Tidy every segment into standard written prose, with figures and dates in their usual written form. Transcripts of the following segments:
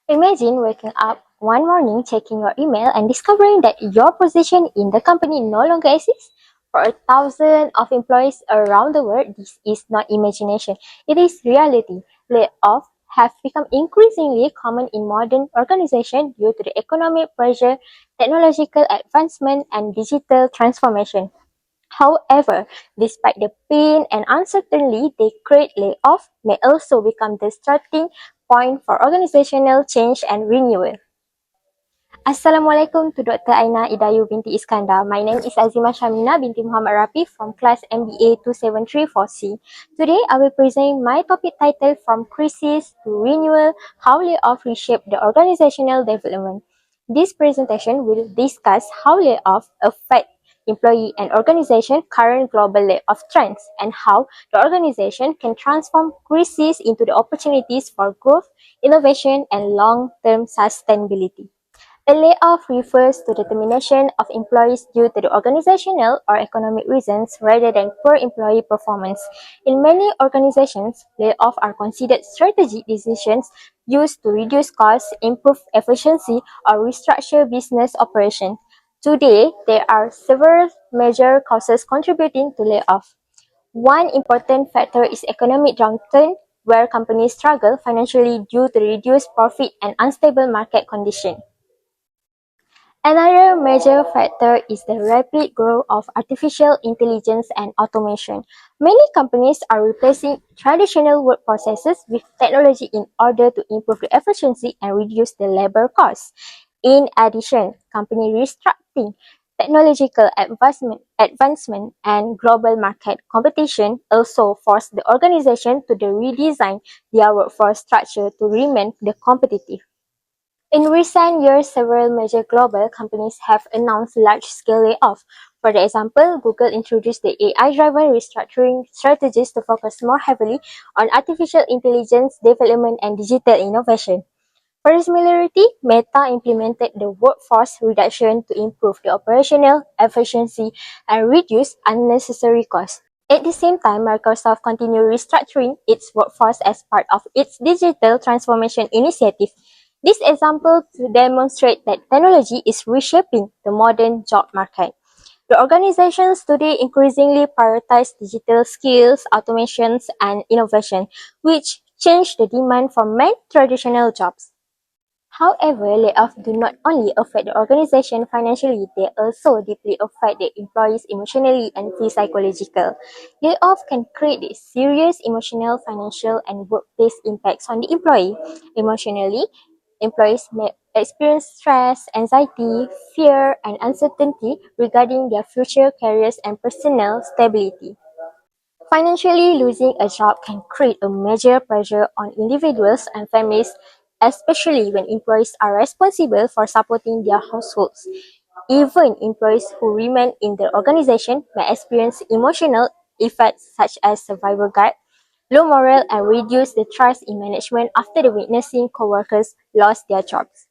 Imagine waking up one morning, checking your email, and discovering that your position in the company no longer exists. For a thousand of employees around the world, this is not imagination, it is reality. Layoffs have become increasingly common in modern organizations due to the economic pressure, technological advancement, and digital transformation. However, despite the pain and uncertainty they create, layoff may also become the starting point for organizational change and renewal. Assalamualaikum to Dr. Aina Idayu binti Iskandar. My name is Azima Shamina binti Muhammad Rafi from class MBA 2734C. Today, I will present my topic title From Crisis to Renewal, How Layoff Reshape the Organizational Development. This presentation will discuss how layoff affect employee and organization current global layoff trends and how the organization can transform crisis into the opportunities for growth, innovation, and long-term sustainability. A layoff refers to the termination of employees due to the organizational or economic reasons rather than poor employee performance. In many organizations, layoffs are considered strategic decisions used to reduce costs, improve efficiency, or restructure business operation. Today, there are several major causes contributing to layoff. One important factor is economic downturn, where companies struggle financially due to reduced profit and unstable market conditions. Another major factor is the rapid growth of artificial intelligence and automation. Many companies are replacing traditional work processes with technology in order to improve the efficiency and reduce the labor costs. In addition, company restructuring, technological advancement and global market competition also force the organization to redesign their workforce structure to remain competitive. In recent years, several major global companies have announced large-scale layoffs. For example, Google introduced the AI-driven restructuring strategies to focus more heavily on artificial intelligence development and digital innovation. For similarity, Meta implemented the workforce reduction to improve the operational efficiency and reduce unnecessary costs. At the same time, Microsoft continued restructuring its workforce as part of its digital transformation initiative. This example to demonstrate that technology is reshaping the modern job market. The organizations today increasingly prioritize digital skills, automations, and innovation, which change the demand for many traditional jobs. However, layoffs do not only affect the organization financially, they also deeply affect the employees emotionally and psychological. Layoffs can create serious emotional, financial, and workplace impacts on the employee. Emotionally, employees may experience stress, anxiety, fear, and uncertainty regarding their future careers and personal stability. Financially, losing a job can create a major pressure on individuals and families, especially when employees are responsible for supporting their households. Even employees who remain in the organization may experience emotional effects such as survival guilt, low morale, and reduce the trust in management after the witnessing coworkers lost their jobs.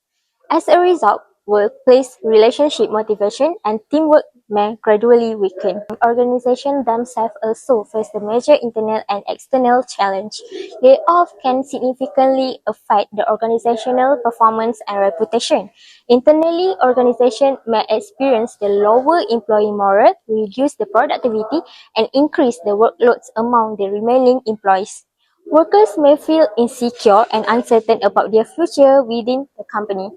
As a result, workplace relationship motivation and teamwork may gradually weaken. Organizations themselves also face the major internal and external challenge. Layoff can significantly affect the organizational performance and reputation. Internally, organizations may experience the lower employee morale, reduce the productivity, and increase the workloads among the remaining employees. Workers may feel insecure and uncertain about their future within the company.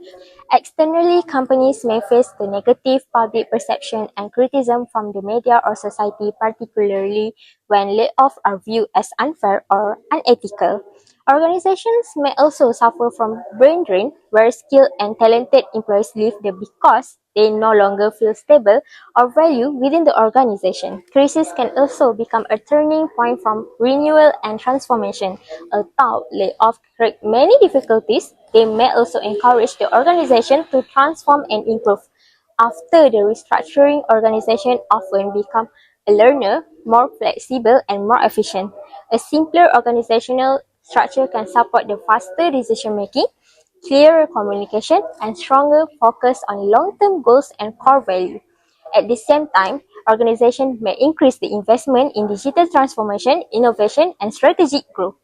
Externally, companies may face the negative public perception and criticism from the media or society, particularly when layoffs are viewed as unfair or unethical. Organizations may also suffer from brain drain, where skilled and talented employees leave because they no longer feel stable or valued within the organization. Crisis can also become a turning point from renewal and transformation. Although layoffs create many difficulties, they may also encourage the organization to transform and improve. After the restructuring, organization often become a learner, more flexible, and more efficient. A simpler organizational structure can support the faster decision making, clearer communication, and stronger focus on long-term goals and core values. At the same time, organizations may increase the investment in digital transformation, innovation, and strategic growth.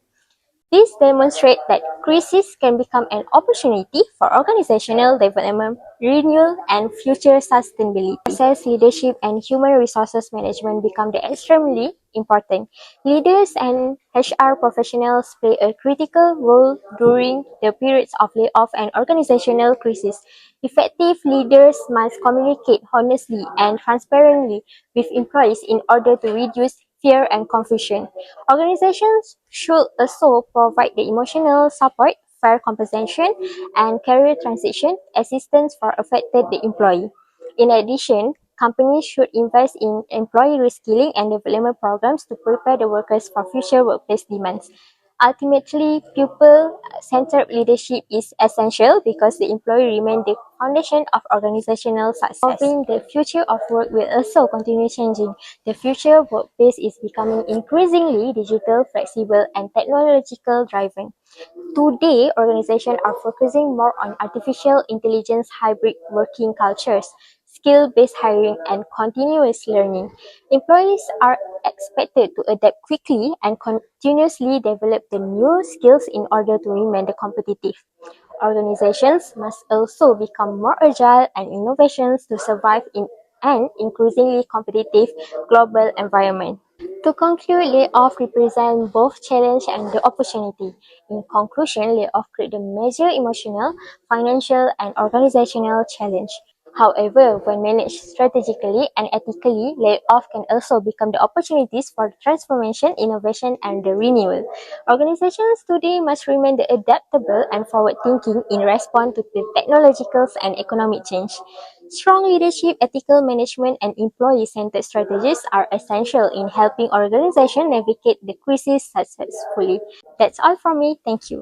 This demonstrates that crisis can become an opportunity for organizational development, renewal, and future sustainability. Process leadership and human resources management become extremely important. Leaders and HR professionals play a critical role during the periods of layoff and organizational crisis. Effective leaders must communicate honestly and transparently with employees in order to reduce fear and confusion. Organizations should also provide the emotional support, fair compensation, and career transition assistance for affected the employee. In addition, companies should invest in employee reskilling and development programs to prepare the workers for future workplace demands. Ultimately, pupil-centered leadership is essential because the employee remains the foundation of organizational success. Evolving, the future of work will also continue changing. The future workplace is becoming increasingly digital, flexible, and technological driven. Today, organizations are focusing more on artificial intelligence hybrid working cultures, skill-based hiring, and continuous learning. Employees are expected to adapt quickly and continuously develop the new skills in order to remain competitive. Organizations must also become more agile and innovations to survive in an increasingly competitive global environment. To conclude, layoff represent both challenge and the opportunity. In conclusion, layoff create a major emotional, financial, and organizational challenge. However, when managed strategically and ethically, layoff can also become the opportunities for transformation, innovation, and the renewal. Organizations today must remain adaptable and forward-thinking in response to the technological and economic change. Strong leadership, ethical management, and employee-centered strategies are essential in helping organizations navigate the crisis successfully. That's all from me. Thank you.